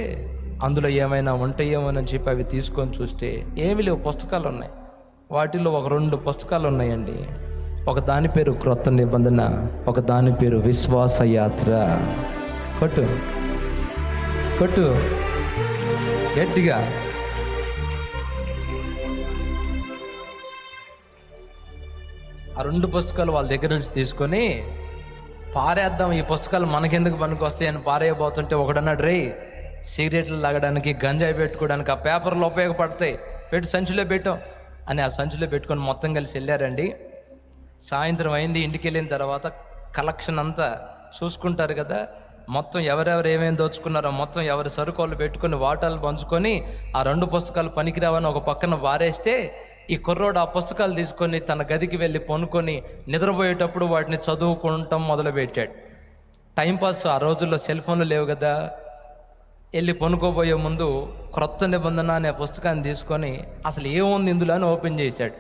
అందులో ఏమైనా ఉంటాయేమోనని చెప్పి అవి తీసుకొని చూస్తే ఏమీ లేవు, పుస్తకాలు ఉన్నాయి. వాటిలో ఒక 2 పుస్తకాలు ఉన్నాయండి. ఒక దాని పేరు క్రొత్త నిబంధన, ఒక దాని పేరు విశ్వాస యాత్ర. కొట్టు కొట్టు గట్టిగా. ఆ 2 పుస్తకాలు వాళ్ళ దగ్గర నుంచి తీసుకొని పారేద్దాం, ఈ పుస్తకాలు మనకెందుకు పనికి వస్తాయని పారేయబోతుంటే ఒకడన్నాడు, రే సిగరెట్లు లాగడానికి, గంజాయి పెట్టుకోవడానికి ఆ పేపర్లు ఉపయోగపడతాయి, పెట్టి సంచిలో పెట్టాం అని ఆ సంచిలో పెట్టుకొని మొత్తం కలిసి వెళ్ళారండి. సాయంత్రం అయింది. ఇంటికి వెళ్ళిన తర్వాత కలెక్షన్ అంతా చూసుకుంటారు కదా, మొత్తం ఎవరెవరు ఏమేమి దోచుకున్నారో మొత్తం ఎవరి సరుకోళ్ళు పెట్టుకొని వాటాలు పంచుకొని ఆ 2 పుస్తకాలు పనికిరావని ఒక పక్కన వారేస్తే ఈ కుర్రోడు ఆ పుస్తకాలు తీసుకొని తన గదికి వెళ్ళి పొనుకొని నిద్రపోయేటప్పుడు వాటిని చదువుకుంటాం మొదలుపెట్టాడు. టైంపాస్. ఆ రోజుల్లో సెల్ ఫోన్లు లేవు కదా. వెళ్ళి పొనుకోబోయే ముందు క్రొత్త నిబంధన అనే పుస్తకాన్ని తీసుకొని అసలు ఏముంది ఇందులో అని ఓపెన్ చేశాడు.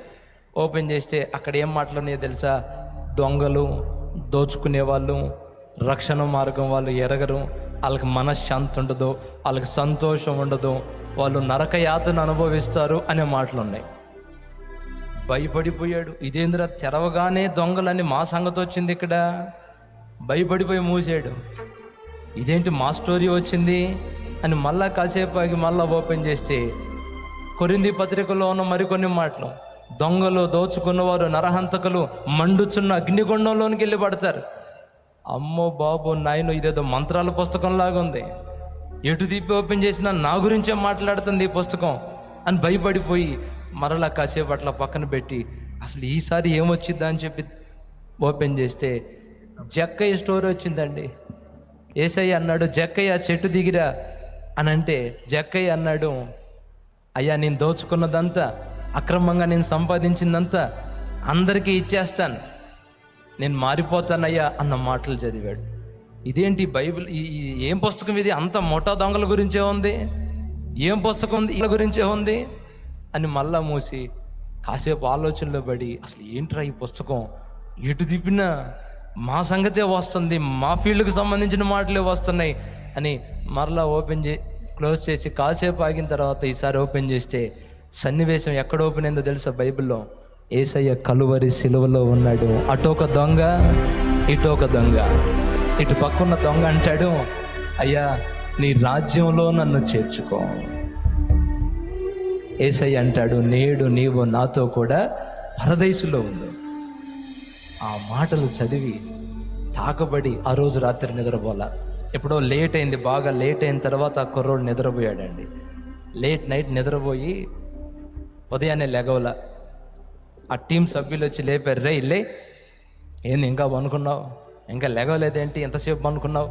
ఓపెన్ చేస్తే అక్కడ ఏం మాటలున్నాయో తెలుసా? దొంగలు, దోచుకునేవాళ్ళు, రక్షణ మార్గం వాళ్ళు ఎరగరు, వాళ్ళకి మనశ్శాంతి ఉండదు, వాళ్ళకి సంతోషం ఉండదు, వాళ్ళు నరకయాతను అనుభవిస్తారు అనే మాటలు ఉన్నాయి. భయపడిపోయాడు. ఇదేంద్రా తెరవగానే దొంగలని మా సంగతి వచ్చింది ఇక్కడ. భయపడిపోయి మూసాడు. ఇదేంటి మా స్టోరీ వచ్చింది అని మళ్ళా కాసేపు ఆగి మళ్ళా ఓపెన్ చేస్తే కొరింథీ పత్రికలో ఉన్న మరికొన్ని మాటలు. దొంగలు, దోచుకున్నవారు, నరహంతకులు మండుచున్న అగ్నిగుండంలోనికి వెళ్ళి పడతారు. అమ్మో బాబు నాయన, ఇదేదో మంత్రాల పుస్తకంలాగా ఉంది, ఎటు తిప్పి ఓపెన్ చేసినా నా గురించే మాట్లాడుతుంది ఈ పుస్తకం అని భయపడిపోయి మరలా కాసేపు అట్లా పక్కన పెట్టి అసలు ఈసారి ఏమొచ్చిందా అని చెప్పి ఓపెన్ చేస్తే జక్కయ్య స్టోరీ వచ్చిందండి. ఏసయ్య అన్నాడు, జక్కయ్య చెట్టు దిగిరా అని అంటే జక్కయ్య అన్నాడు, అయ్యా నేను దోచుకున్నదంతా, అక్రమంగా నేను సంపాదించిందంతా అందరికీ ఇచ్చేస్తాను, నేను మారిపోతానయ్యా అన్న మాటలు చదివాడు. ఇదేంటి బైబిల్, ఏం పుస్తకం ఇది? అంత మోటా దొంగల గురించే ఉంది, ఏం పుస్తకం ఉంది వీళ్ళ గురించే ఉంది అని మళ్ళా మూసి కాసేపు ఆలోచనలో పడి అసలు ఏంట్రా ఈ పుస్తకం, ఎటు తిప్పినా మా సంగతే వస్తుంది, మా ఫీల్డ్కి సంబంధించిన మాటలే వస్తున్నాయి అని మరలా క్లోజ్ చేసి కాసేపు ఆగిన తర్వాత ఈసారి ఓపెన్ చేస్తే సన్నివేశం ఎక్కడ ఓపెన్ అయిందో తెలుసా? బైబిల్లో యేసయ్య కలువరి సిలువలో ఉన్నాడు. అటొక దొంగ, ఇటొక దొంగ. ఇటు పక్కన్న దొంగ అంటాడు, అయ్యా నీ రాజ్యంలో నన్ను చేర్చుకో. యేసయ్య అంటాడు, నేడు నీవు నాతో కూడా పరదైసులో ఉంది. ఆ మాటలు చదివి తాకబడి ఆ రోజు రాత్రి నిద్రపోలా. ఎప్పుడో లేట్ అయింది, బాగా లేట్ అయిన తర్వాత ఆ కుర్రోడు నిద్రపోయాడండి. లేట్ నైట్ నిద్రపోయి ఉదయాన్నే లెగవల. ఆ టీం సభ్యులు వచ్చి లేపారు, రే ఇల్లే ఏంది ఇంకా పనుకున్నావు, ఇంకా లెగవలేదేంటి, ఎంతసేపు పనుకున్నావు,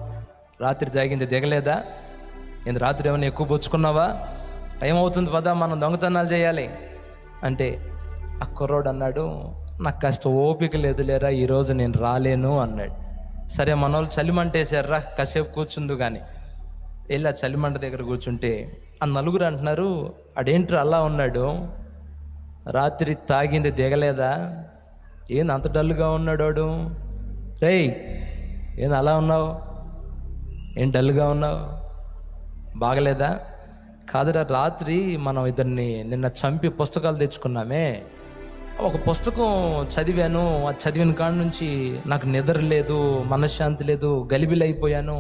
రాత్రి తాగింది దిగలేదా? ఏంది రాత్రి ఏమైనా ఎక్కువ పుచ్చుకున్నావా? టైం అవుతుంది పదా, మనం దొంగతనాలు చేయాలి అంటే ఆ కుర్రోడు అన్నాడు, నాకు కాస్త ఓపిక లేదు లేరా, ఈరోజు నేను రాలేను అన్నాడు. సరే మనోళ్ళు చలిమంటేశారా, కాసేపు కూర్చుందు కానీ వెళ్ళి ఆ చలిమంట దగ్గర కూర్చుంటే ఆ నలుగురు అంటున్నారు, అడేంట్రా అలా ఉన్నాడు, రాత్రి తాగింది దిగలేదా? ఏంది అంత డల్గా ఉన్నాడు వాడు? రేయ్ ఏంది అలా ఉన్నావు, ఏం డల్గా ఉన్నావు, బాగలేదా? కాదురా, రాత్రి మనం ఇద్దరిని నిన్న చంపి పుస్తకాలు తెచ్చుకున్నామే, ఒక పుస్తకం చదివాను, ఆ చదివిన కాడ నుంచి నాకు నిద్ర లేదు, మనశ్శాంతి లేదు, గలిబిలైపోయాను,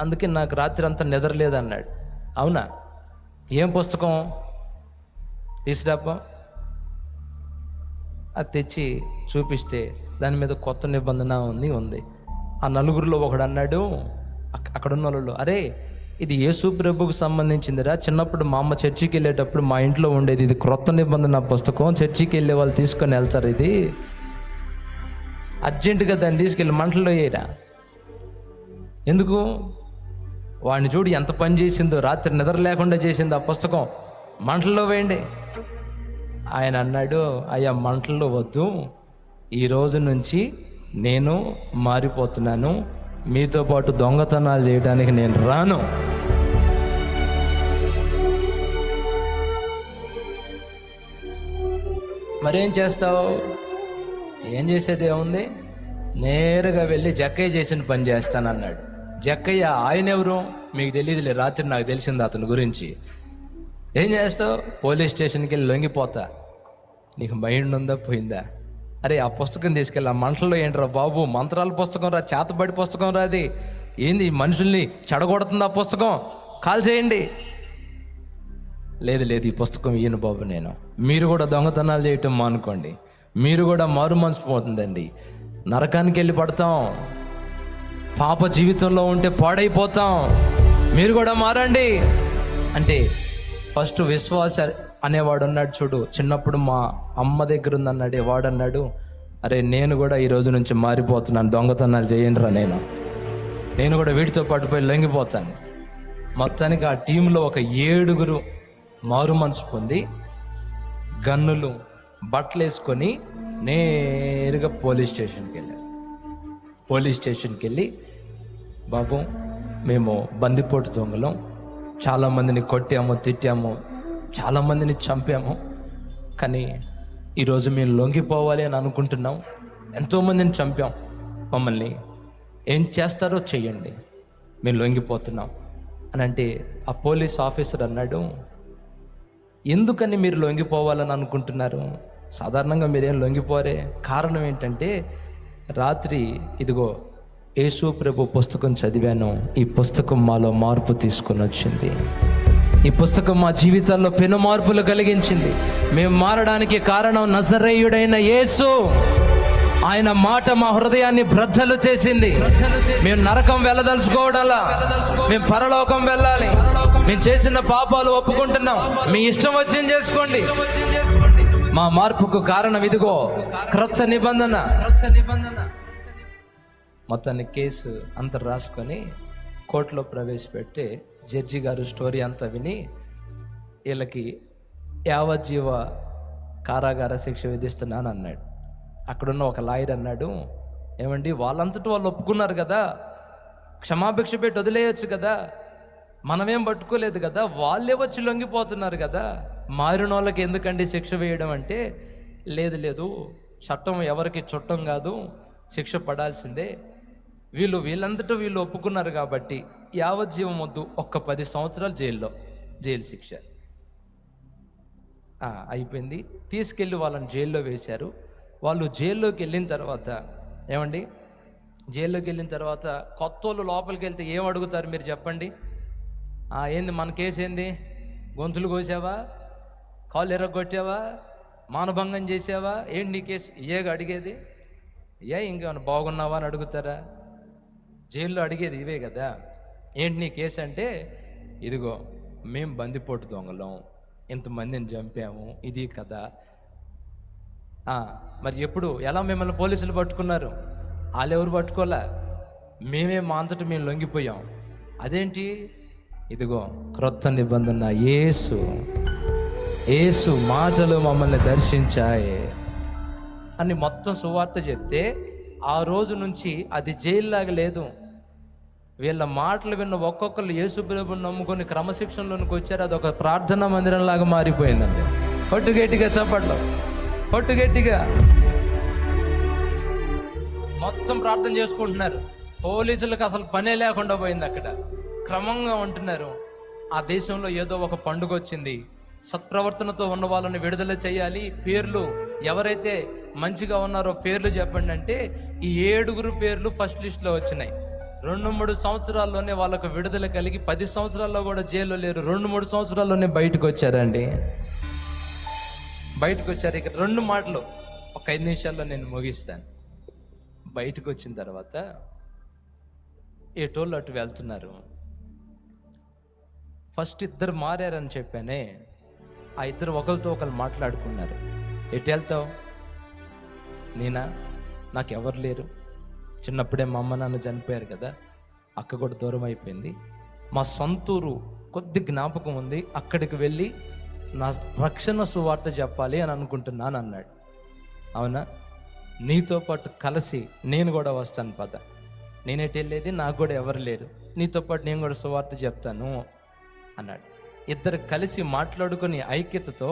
అందుకే నాకు రాత్రి అంతా నిద్ర లేదు అన్నాడు. అవునా, ఏం పుస్తకం తీసుకురాపా. అది తెచ్చి చూపిస్తే దాని మీద కొత్త నిబంధన ఉంది. ఆ నలుగురిలో ఒకడు అన్నాడు, అక్కడున్న వాళ్ళు, అరే ఇది యేసు ప్రభువుకు సంబంధించిందిరా, చిన్నప్పుడు మా అమ్మ చర్చికి వెళ్ళేటప్పుడు మా ఇంట్లో ఉండేది, ఇది క్రొత్త నిబంధన పుస్తకం, చర్చికి వెళ్ళే వాళ్ళు తీసుకొని వెళ్తారు, ఇది అర్జెంటుగా దాన్ని తీసుకెళ్ళి మంటల్లో వేయరా. ఎందుకు? వాడిని చూడు ఎంత పని చేసిందో, రాత్రి నిద్ర లేకుండా చేసింది ఆ పుస్తకం, మంటల్లో వేయండి. ఆయన అన్నాడు, అయ్యా మంటల్లో వద్దు, ఈ రోజు నుంచి నేను మారిపోతున్నాను, మీతో పాటు దొంగతనాలు చేయడానికి నేను రాను. మరేం చేస్తావు? ఏం చేసేది ఏముంది, నేరుగా వెళ్ళి జక్కయ్య చేసిన పని చేస్తానన్నాడు. జక్కయ్య ఆయన ఎవరు మీకు తెలియదులే, రాత్రి నాకు తెలిసింది అతని గురించి. ఏం చేస్తావు? పోలీస్ స్టేషన్కి వెళ్ళి లొంగిపోతా. నీకు మైండ్ ఉందా పోయిందా? అరే ఆ పుస్తకం తీసుకెళ్ళి ఆ మంటల్లో ఏంట్రా బాబు, మంత్రాల పుస్తకం రా, చేతబడి పుస్తకం రా, అది ఏంది మనుషుల్ని చెడగొడుతుంది ఆ పుస్తకం, కాల్ చేయండి. లేదు ఈ పుస్తకం ఈయన బాబు, మీరు కూడా దొంగతనాలు చేయటం మానుకోండి, మీరు కూడా మారు మనసు పోతుందండి, నరకానికి వెళ్ళి పడతాం, పాప జీవితంలో ఉంటే పాడైపోతాం, మీరు కూడా మారండి అంటే ఫస్ట్ విశ్వాస అనేవాడు ఉన్నాడు చూడు, చిన్నప్పుడు మా అమ్మ దగ్గర ఉందన్నాడు, వాడు అన్నాడు, అరే నేను కూడా ఈ రోజు నుంచి మారిపోతున్నాను, దొంగతనాలు చేయండిరా, నేను కూడా వీటితో పాటు పోయి లొంగిపోతాను. మొత్తానికి ఆ టీంలో ఒక 7 మారు మనసు పొంది గన్నులు బట్టలు వేసుకొని నేరుగా పోలీస్ స్టేషన్కి వెళ్ళారు. పోలీస్ స్టేషన్కి వెళ్ళి, బాబు మేము బందిపోటు దొంగలం, చాలామందిని కొట్టాము, తిట్టాము, చాలామందిని చంపాము, కానీ ఈరోజు మేము లొంగిపోవాలి అని అనుకుంటున్నాం, ఎంతోమందిని చంపాం, మమ్మల్ని ఏం చేస్తారో చెయ్యండి, మేము లొంగిపోతున్నాం అని అంటే ఆ పోలీస్ ఆఫీసర్ అన్నాడు, ఎందుకని మీరు లొంగిపోవాలని అనుకుంటున్నారు? సాధారణంగా మీరేం లొంగిపోరే, కారణం ఏంటంటే రాత్రి ఇదిగో యేసు ప్రభు పుస్తకం చదివాను, ఈ పుస్తకం మాలో మార్పు తీసుకొని వచ్చింది, ఈ పుస్తకం మా జీవితాల్లో పెను మార్పులు కలిగించింది, మేము మారడానికి కారణం నజరేయుడైన యేసు, ఆయన మాట మా హృదయాన్ని బ్రద్దలు చేసింది. మేము నరకం వెళ్ళదలుచుకోవడాలా, మేము పరలోకం వెళ్ళాలి, మేము చేసిన పాపాలు ఒప్పుకుంటున్నాం, మీ ఇష్టం వచ్చింది చేసుకోండి, మా మార్పుకు కారణం ఇదిగో క్రొత్త నిబంధన. మొత్తాన్ని కేసు అంతా రాసుకొని కోర్టులో ప్రవేశపెట్టి జడ్జి గారు స్టోరీ అంతా విని వీళ్ళకి యావజ్జీవ కారాగార శిక్ష విధిస్తున్నాను అన్నాడు. అక్కడున్న ఒక లాయర్ అన్నాడు, ఏమండి వాళ్ళంతటి వాళ్ళు ఒప్పుకున్నారు కదా, క్షమాభిక్ష పెట్టి వదిలేయచ్చు కదా, మనమేం పట్టుకోలేదు కదా, వాళ్ళే వచ్చి లొంగిపోతున్నారు కదా, మారిన వాళ్ళకి ఎందుకండి శిక్ష వేయడం అంటే, లేదు చట్టం ఎవరికి చుట్టం కాదు, శిక్ష పడాల్సిందే, వీళ్ళంతటా వీళ్ళు ఒప్పుకున్నారు కాబట్టి యావజ్జీవం వద్దు, ఒక్క 10 సంవత్సరాలు జైలు శిక్ష అయిపోయింది. తీసుకెళ్ళి వాళ్ళని జైల్లో వేశారు. వాళ్ళు జైల్లోకి వెళ్ళిన తర్వాత ఏమండి, జైల్లోకి వెళ్ళిన తర్వాత కొత్త వాళ్ళు లోపలికి వెళ్తే ఏం అడుగుతారు మీరు చెప్పండి? ఏంది మన కేసు ఏంది, గొంతులు కోసావా, కాళ్ళు ఎర్రగొట్టావా, మానభంగం చేసావా, ఏంటి నీ కేసు, ఏగా అడిగేది, ఇంకేమైనా బాగున్నావా అని అడుగుతారా? జైల్లో అడిగేది ఇవే కదా. ఏంటి నీ కేసు అంటే, ఇదిగో మేము బందిపోటు దొంగలం, ఇంతమందిని చంపాము, ఇది కదా. మరి ఎలా మిమ్మల్ని పోలీసులు పట్టుకున్నారు? వాళ్ళెవరు పట్టుకోలే, మా అంతటా మేము లొంగిపోయాం. అదేంటి? ఇదిగో క్రొత్త నిబంధన యేసు మాటలు మమ్మల్ని దర్శించాయి అని మొత్తం సువార్త చెప్తే ఆ రోజు నుంచి అది జైల్లాగా లేదు. వీళ్ళ మాటలు విన్న ఒక్కొక్కరు యేసు ప్రభువుని నమ్ముకొని క్రమశిక్షణలోనికి వచ్చారు. అదొక ప్రార్థనా మందిరం లాగా మారిపోయిందండి. పొట్టు గట్టిగా చప్పట్లు, పొట్టు గట్టిగా మొత్తం ప్రార్థన చేసుకుంటున్నారు. పోలీసులకు అసలు పనే లేకుండా పోయింది. అక్కడ క్రమంగా ఉంటున్నారు. ఆ దేశంలో ఏదో ఒక పండుగ వచ్చింది. సత్ప్రవర్తనతో ఉన్న వాళ్ళని విడుదల చేయాలి. పేర్లు ఎవరైతే మంచిగా ఉన్నారో పేర్లు చెప్పండి అంటే ఈ 7 పేర్లు ఫస్ట్ లిస్ట్లో వచ్చినాయి. 2-3 సంవత్సరాల్లోనే వాళ్ళకు విడుదల కలిగి 10 సంవత్సరాల్లో కూడా జైల్లో లేరు. 2-3 సంవత్సరాల్లోనే బయటకు వచ్చారండి. బయటకు వచ్చారు. ఇక 2 మాటలు ఒక 5 నిమిషాల్లో నేను ముగిస్తాను. బయటకు వచ్చిన తర్వాత ఎటోళ్ళు అటు వెళ్తున్నారు. ఫస్ట్ 2 మారారని చెప్పానే, ఆ 2 ఒకరితో ఒకరు మాట్లాడుకున్నారు. ఎటు వెళ్తావు? నేనా? నాకెవరు లేరు. చిన్నప్పుడే మా అమ్మ నాన్న చనిపోయారు కదా, అక్క కూడా దూరం అయిపోయింది. మా సొంతూరు కొద్ది జ్ఞాపకం ఉంది, అక్కడికి వెళ్ళి నా రక్షణ సువార్త చెప్పాలి అని అనుకుంటున్నాను అన్నాడు. అవునా? నీతో పాటు కలిసి నేను కూడా వస్తాను పద. నేనేటి వెళ్ళేది? నాకు కూడా ఎవరు లేరు, నీతో పాటు నేను కూడా సువార్త చెప్తాను అన్నాడు. 2 కలిసి మాట్లాడుకొని ఐక్యతతో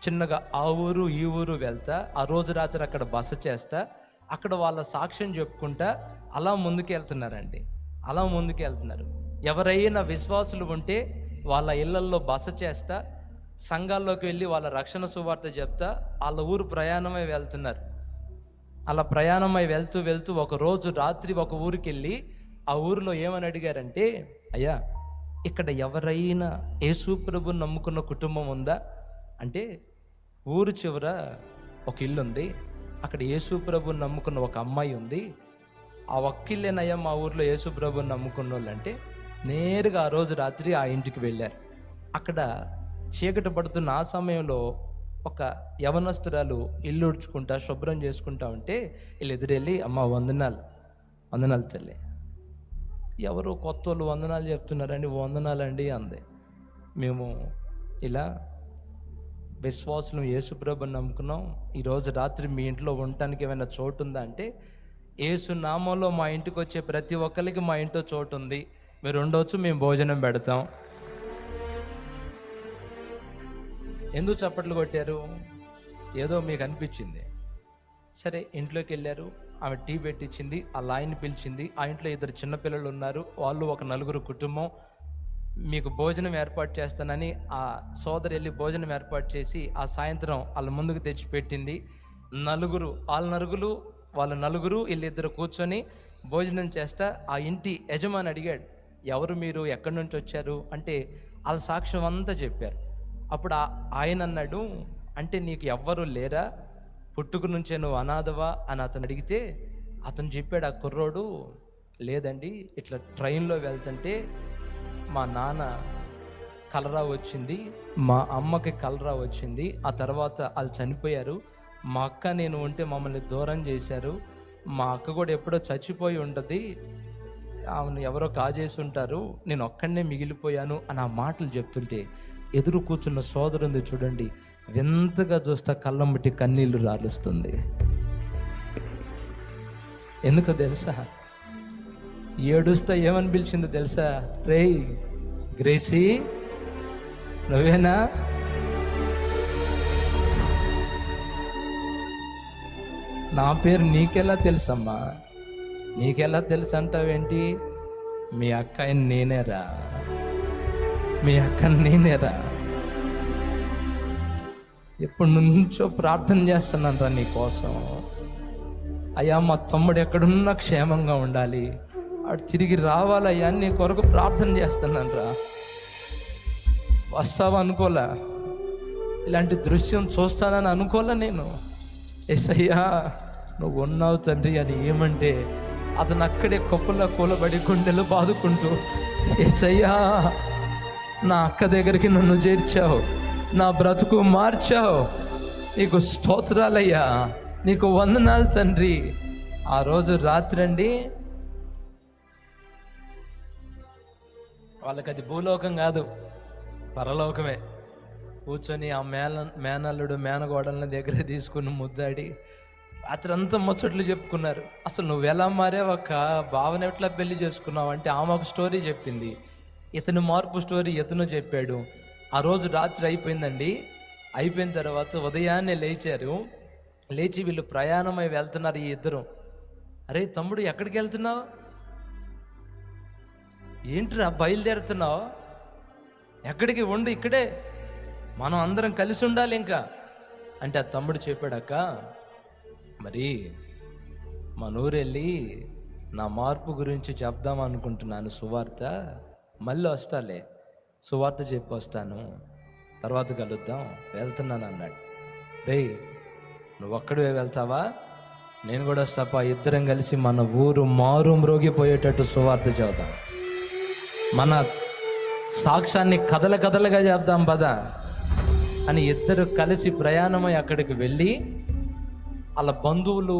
చిన్నగా ఆ ఊరు ఈ ఊరు వెళ్తా, ఆ రోజు రాత్రి అక్కడ బస చేస్తా, అక్కడ వాళ్ళ సాక్ష్యం చెప్పుకుంటా అలా ముందుకు వెళ్తున్నారండి. అలా ముందుకు వెళ్తున్నారు. ఎవరైనా విశ్వాసులు ఉంటే వాళ్ళ ఇళ్లల్లో బస చేస్తా, సంఘాల్లోకి వెళ్ళి వాళ్ళ రక్షణ సువార్త చెప్తా వాళ్ళ ఊరు ప్రయాణమై వెళ్తున్నారు. అలా ప్రయాణమై వెళ్తూ వెళ్తూ ఒక రోజు రాత్రి ఒక ఊరికి వెళ్ళి ఆ ఊరిలో ఏమని అడిగారంటే, అయ్యా ఇక్కడ ఎవరైనా యేసు ప్రభువుని నమ్ముకున్న కుటుంబం ఉందా అంటే, ఊరు చివర ఒక ఇల్లు ఉంది, అక్కడ యేసు ప్రభువుని నమ్ముకున్న ఒక అమ్మాయి ఉంది, ఆ ఒక్కిళ్ళేనయ్యా మా ఊర్లో యేసు ప్రభువుని నమ్ముకున్న వాళ్ళు అంటే నేరుగా ఆ రోజు రాత్రి ఆ ఇంటికి వెళ్ళారు. అక్కడ చీకటి పడుతున్న ఆ సమయంలో ఒక యవనస్తురాలు ఇల్లు ఉడ్చుకుంటా శుభ్రం చేసుకుంటా ఉంటే వీళ్ళు ఎదురెళ్ళి, అమ్మ వందనాలు తల్లి. ఎవరు కొత్త వాళ్ళు వందనాలు చెప్తున్నారండి? వందనాలండి అంది. మేము ఇలా విశ్వాసులు యేసు ప్రభువుని నమ్ముకున్నాం, ఈరోజు రాత్రి మీ ఇంట్లో ఉండటానికి ఏమైనా చోటు ఉందా అంటే, యేసు నామంలో మా ఇంటికి వచ్చే ప్రతి ఒక్కరికి మా ఇంట్లో చోటు ఉంది, మీరు ఉండవచ్చు, మేము భోజనం పెడతాం. ఎందుకు చప్పట్లు కొట్టారు? ఏదో మీకు అనిపించింది. సరే, ఇంట్లోకి వెళ్ళారు. ఆమె టీ పెట్టించింది, ఆ లాయన్ని పిలిచింది. ఆ ఇంట్లో 2 చిన్నపిల్లలు ఉన్నారు, వాళ్ళు ఒక 4 కుటుంబం. మీకు భోజనం ఏర్పాటు చేస్తానని ఆ సోదరు వెళ్ళి భోజనం ఏర్పాటు చేసి ఆ సాయంత్రం వాళ్ళ ముందుకు తెచ్చి పెట్టింది. వాళ్ళ నలుగురు వీళ్ళిద్దరు కూర్చొని భోజనం చేస్తా ఆ ఇంటి యజమాని అడిగాడు, ఎవరు మీరు, ఎక్కడి నుంచి వచ్చారు అంటే వాళ్ళ సాక్ష్యం అంతా చెప్పారు. అప్పుడు ఆయన అన్నాడు, అంటే నీకు ఎవ్వరు లేరా, పుట్టుక నుంచే నువ్వు అనాథవా అని అతను అడిగితే అతను చెప్పాడు, ఆ కుర్రోడు, లేదండి ఇట్లా ట్రైన్లో వెళ్తుంటే మా నాన్న కలరా వచ్చింది, మా అమ్మకి కలరా వచ్చింది, ఆ తర్వాత వాళ్ళు చనిపోయారు, మా అక్క నేను ఉంటే మమ్మల్ని దూరం చేశారు, మా అక్క కూడా ఎప్పుడో చచ్చిపోయి ఉంటుంది, ఆమెను ఎవరో కాజేసి ఉంటారు, నేను ఒక్కడనే మిగిలిపోయాను అని ఆ మాటలు చెప్తుంటే ఎదురు కూర్చున్న సోదరుంది చూడండి, వింతగా చూస్తా కళ్ళమ్మటి కన్నీళ్లు రాలుస్తుంది. ఎందుకో తెలుసా? ఏడుస్తా ఏమని పిలిచిందో తెలుసా? రేయ్ గ్రేసీ, నువ్వేనా? నా పేరు నీకెలా తెలుసమ్మా? నీకెలా తెలుసు అంటావేంటి? మీ అక్కని నేనేరా, మీ అక్కని నేనేరా. ఎప్పటి నుంచో ప్రార్థన చేస్తున్నాను రా నీ కోసం. అయ్యా మా తమ్ముడు ఎక్కడున్నా క్షేమంగా ఉండాలి, అటు తిరిగి రావాలయ్యా, నీ కొరకు ప్రార్థన చేస్తున్నాను రా. వస్తావా అనుకోలే, ఇలాంటి దృశ్యం చూస్తానని అనుకోలే నేను. యేసయ్యా నువ్వు ఉన్నావు తండ్రి అని ఏమంటే అతను అక్కడే కొప్పులా కూలబడి గుండెలు బాదుకుంటూ, యేసయ్యా నా అక్క దగ్గరికి నన్ను చేర్చావు, నా బ్రతుకు మార్చావు, నీకు స్తోత్రాలయ్యా, నీకు వందనాలు తండ్రి. ఆ రోజు రాత్రి అండి వాళ్ళకి అది భూలోకం కాదు, పరలోకమే. కూర్చొని ఆ మేనల్లుడు మేనగోడల్ని దగ్గర తీసుకుని ముద్దాడి రాత్రి అంతా ముచ్చట్లు చెప్పుకున్నారు. అసలు నువ్వు ఎలా మారావక్క, భావన ఎట్లా పెళ్లి చేసుకున్నావు అంటే ఆమె ఒక స్టోరీ చెప్పింది, ఇతను మార్పు స్టోరీ ఇతను చెప్పాడు. ఆ రోజు రాత్రి అయిపోయిందండి. అయిపోయిన తర్వాత ఉదయాన్నే లేచారు. లేచి వీళ్ళు ప్రయాణమై వెళ్తున్నారు ఈ ఇద్దరు. అరే తమ్ముడు ఎక్కడికి వెళ్తున్నావు, ఏంట్రా బయలుదేరుతున్నావు, ఎక్కడికి, ఉండు ఇక్కడే, మనం అందరం కలిసి ఉండాలి ఇంకా అంటే ఆ తమ్ముడు చెప్పాడక్క, మరి మన ఊరు వెళ్ళి నా మార్పు గురించి చెప్దాం అనుకుంటున్నాను సువార్త, మళ్ళీ వస్తాలే, సువార్త చెప్పి వస్తాను, తర్వాత కలుద్దాం, వెళ్తున్నాను అన్నాడు. రేయ్ నువ్వు ఒక్కడివే వెళ్తావా, నేను కూడా వస్తాపా, ఇద్దరం కలిసి మన ఊరు మారు మ్రోగిపోయేటట్టు సువార్త చెబుదాం, మన సాక్ష్యాన్ని కథల కథలుగా చెప్దాం పదా అని ఇద్దరు కలిసి ప్రయాణమై అక్కడికి వెళ్ళి వాళ్ళ బంధువులు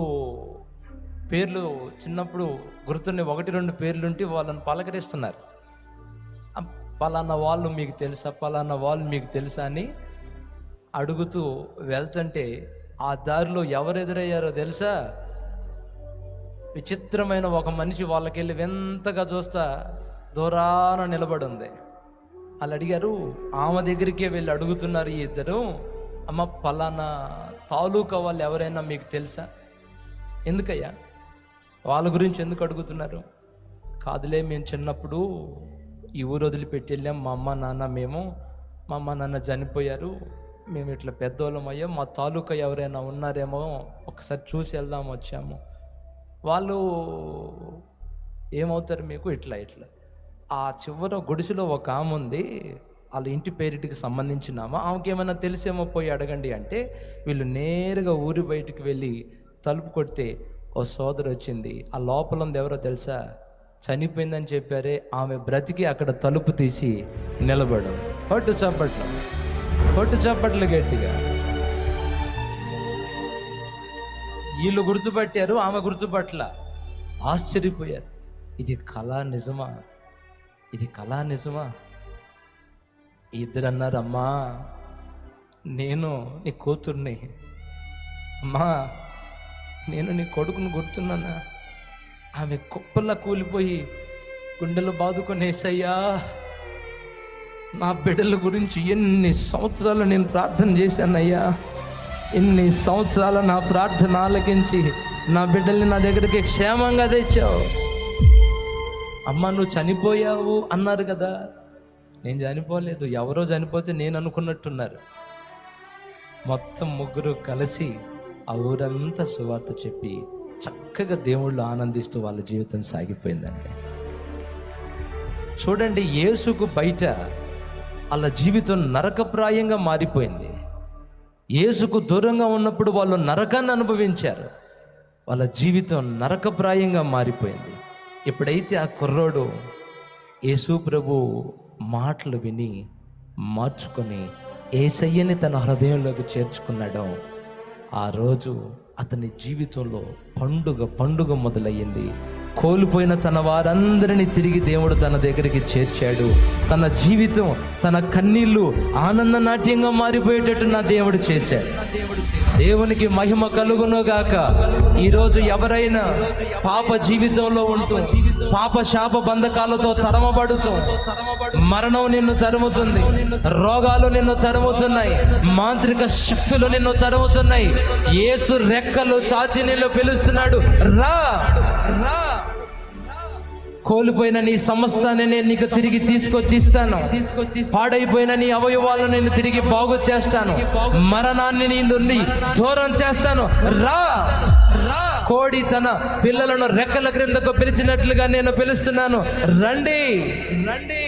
పేర్లు చిన్నప్పుడు గుర్తున్న 1-2 పేర్లుంటే వాళ్ళని పలకరిస్తున్నారు. పలానా వాళ్ళు మీకు తెలుసా, పలానా వాళ్ళు మీకు తెలుసా అని అడుగుతూ వెళ్తుంటే ఆ దారిలో ఎవరు ఎదురయ్యారో తెలుసా, విచిత్రమైన ఒక మనిషి వాళ్ళకెళ్ళి వింతగా చూస్తా దూరాన నిలబడి ఉంది. వాళ్ళు అడిగారు, ఆమె దగ్గరికే వెళ్ళి అడుగుతున్నారు ఈ ఇద్దరు, అమ్మ పలానా తాలూకా వాళ్ళు ఎవరైనా మీకు తెలుసా, ఎందుకయ్యా వాళ్ళ గురించి ఎందుకు అడుగుతున్నారు, కాదులే మేము చిన్నప్పుడు ఈ ఊరు వదిలిపెట్టి వెళ్ళాం, మా అమ్మ నాన్న చనిపోయారు, మేము ఇట్లా పెద్దోళ్ళం అయ్యాం, మా తాలూకా ఎవరైనా ఉన్నారేమో ఒకసారి చూసి వెళ్దాం వచ్చాము, వాళ్ళు ఏమవుతారు మీకు, ఇట్లా ఆ చివర గుడిసెలో ఒక ఆమె ఉంది, వాళ్ళ ఇంటి పేరిటికి సంబంధించినామా, ఆమెకి ఏమైనా తెలిసేమో పోయి అడగండి అంటే వీళ్ళు నేరుగా ఊరి బయటికి వెళ్ళి తలుపు కొడితే ఓ సోదరు వచ్చింది. ఆ లోపల ఉంది ఎవరో తెలుసా, చనిపోయిందని చెప్పారే ఆమె బ్రతికి అక్కడ తలుపు తీసి నిలబడం. కొట్టు చప్పట్లు గట్టిగా. వీళ్ళు గుర్తుపట్టారు, ఆమె గుర్తుపట్ల, ఆశ్చర్యపోయారు. ఇది కళా నిజమా, ఇది కళా నిజమా? ఇద్దరు అన్నారు, అమ్మా నేను నీ కూతుర్ని, అమ్మా నేను నీ కొడుకుని గుర్తున్నానా. ఆమె కుప్పల్లా కూలిపోయి గుండెలు బాదుకొని, యేసయ్యా నా బిడ్డల గురించి ఎన్ని సంవత్సరాలు నేను ప్రార్థన చేశానయ్యా, ఎన్ని సంవత్సరాలు నా ప్రార్థన ఆలకించి నా బిడ్డల్ని నా దగ్గరికి క్షేమంగా తెచ్చావు. అమ్మ నువ్వు చనిపోయావు అన్నారు కదా, నేను చనిపోలేదు, ఎవరో చనిపోతే నేను అనుకున్నట్టున్నారు. మొత్తం ముగ్గురు కలిసి ఆ ఊరంతా సువార్త చెప్పి చక్కగా దేవుళ్ళు ఆనందిస్తూ వాళ్ళ జీవితం సాగిపోయిందండి. చూడండి, యేసుకు బయట వాళ్ళ జీవితం నరకప్రాయంగా మారిపోయింది. యేసుకు దూరంగా ఉన్నప్పుడు వాళ్ళు నరకాన్ని అనుభవించారు, వాళ్ళ జీవితం నరకప్రాయంగా మారిపోయింది. ఎప్పుడైతే ఆ కుర్రోడు యేసు ప్రభు మాటలు విని మార్చుకొని యేసయ్యని తన హృదయంలోకి చేర్చుకున్నాడో ఆ రోజు అతని జీవితంలో పండుగ మొదలయ్యింది. కోల్పోయిన తన వారందరినీ తిరిగి దేవుడు తన దగ్గరికి చేర్చాడు. తన జీవితం, తన కన్నీళ్లు ఆనంద నాట్యంగా మారిపోయేటట్టు నా దేవుడు చేశాడు. దేవునికి మహిమ కలుగునుగాక. ఈరోజు ఎవరైనా పాప జీవితంలో ఉంటూ పాప శాప బంధకాలతో తరమబడుతూ, మరణం నిన్ను తరుముతుంది, రోగాలు నిన్ను తరుముతున్నాయి, మాంత్రిక శక్తులు నిన్ను తరుముతున్నాయి, యేసు రెక్కలు చాచి నిన్ను పిలుస్తున్నాడు, రా రా, కోల్పోయిన నీ సమస్తాన్ని నేను నీకు తిరిగి తీసుకొచ్చి ఇస్తాను, పాడైపోయిన నీ అవయవాలను నేను తిరిగి బాగు చేస్తాను, మరణాన్ని నీ నుండి దూరం చేస్తాను, రా రా. కోడి తన పిల్లలను రెక్కల క్రిందకు పిలిచినట్లుగా నేను పిలుస్తున్నాను, రండి రండి.